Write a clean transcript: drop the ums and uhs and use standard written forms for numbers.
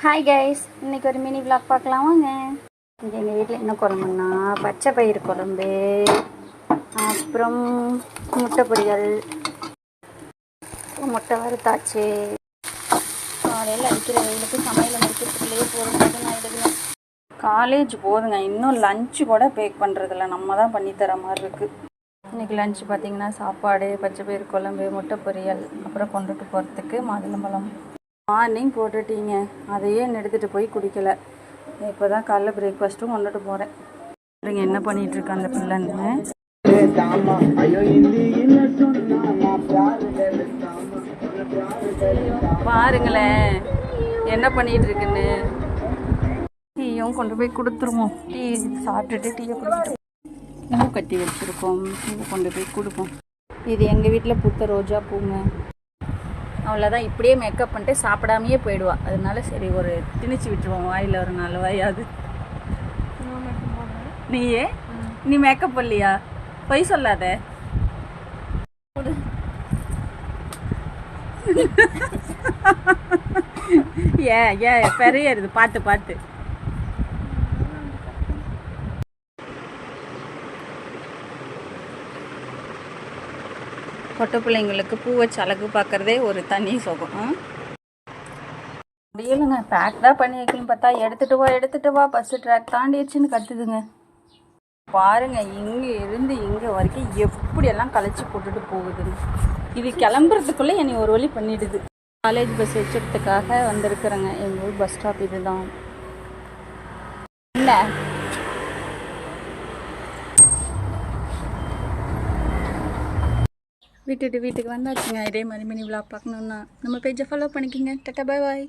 Hi guys, இன்றைக்கி ஒரு mini vlog பார்க்கலாம் வாங்க. இங்கே எங்கள் வீட்டில் என்ன குழம்புன்னா பச்சை பயிறு குழம்பு, அப்புறம் முட்டை பொரியல், முட்டை வறுத்தாச்சு. காலையில் அடிக்கிற வெயிலுக்கு சமையல் முடிக்கிறதுக்குள்ளேயே போகிறது நான் எடுக்கணும். காலேஜ் போதுங்க, இன்னும் லஞ்சு கூட பேக் பண்ணுறதில்ல, நம்ம தான் பண்ணித்தர மாதிரி இருக்குது. இன்றைக்கி லஞ்சு பார்த்திங்கன்னா சாப்பாடு, பச்சை பயிறு குழம்பு, முட்டை பொரியல், அப்புறம் கொண்டுட்டு போகிறதுக்கு மாதுளம்பழம். மார்னிங் போட்டுட்டீங்க, அதையே எடுத்துகிட்டு போய் குடிக்கலை. இப்போ தான் காலைல பிரேக்ஃபாஸ்ட்டும் கொண்டுட்டு போகிறேன். நீங்கள் என்ன பண்ணிகிட்ருக்கு அந்த பிள்ளைன்னு பாருங்களேன், என்ன பண்ணிகிட்டு இருக்குன்னு. டீயும் கொண்டு போய் கொடுத்துருவோம். டீ சாப்பிட்டுட்டு டீயை குடிச்சிட்டு பூ கட்டி வச்சுருக்கோம், பூ கொண்டு போய் கொடுப்போம். இது எங்கள் வீட்டில் பூத்த ரோஜா பூங்க. அவ்வளோதான், இப்படியே மேக்கப் பண்ணிட்டு சாப்பிடாமையே போயிடுவா. அதனால சரி ஒரு திணிச்சு விட்டுருவோம் வாயில் ஒரு 4 வாயாது. நீ மேக்கப் பண்ணலையா? பொய் சொல்லாத. பெரியது பார்த்து பார்த்து. பொட்டை பிள்ளைங்களுக்கு பூ வச்சு அழகு பார்க்குறதே ஒரு தனி சுகம். முடியலைங்க, பேக் தான் பண்ணி வைக்கணும்னு பார்த்தா எடுத்துகிட்டு வா பஸ்ஸு ட்ராக் தாண்டிடுச்சுன்னு கத்துதுங்க. பாருங்கள், இங்கே இருந்து இங்கே வரைக்கும் எப்படியெல்லாம் களைச்சி போட்டுட்டு போகுதுன்னு. இது கிளம்புறதுக்குள்ளே என்னை ஒரு வழி பண்ணிடுது. காலேஜ் பஸ் வச்சுறதுக்காக வந்திருக்குறேங்க. எங்கள் ஊர் பஸ் ஸ்டாப் இது தான். இல்லை வீட்டுக்கு வந்தாச்சுங்க. இதே மாதிரி மினி விளாக் பார்க்கணுன்னா நம்ம பேஜை ஃபாலோ பண்ணிக்கோங்க. டாடா, பாய் பாய்.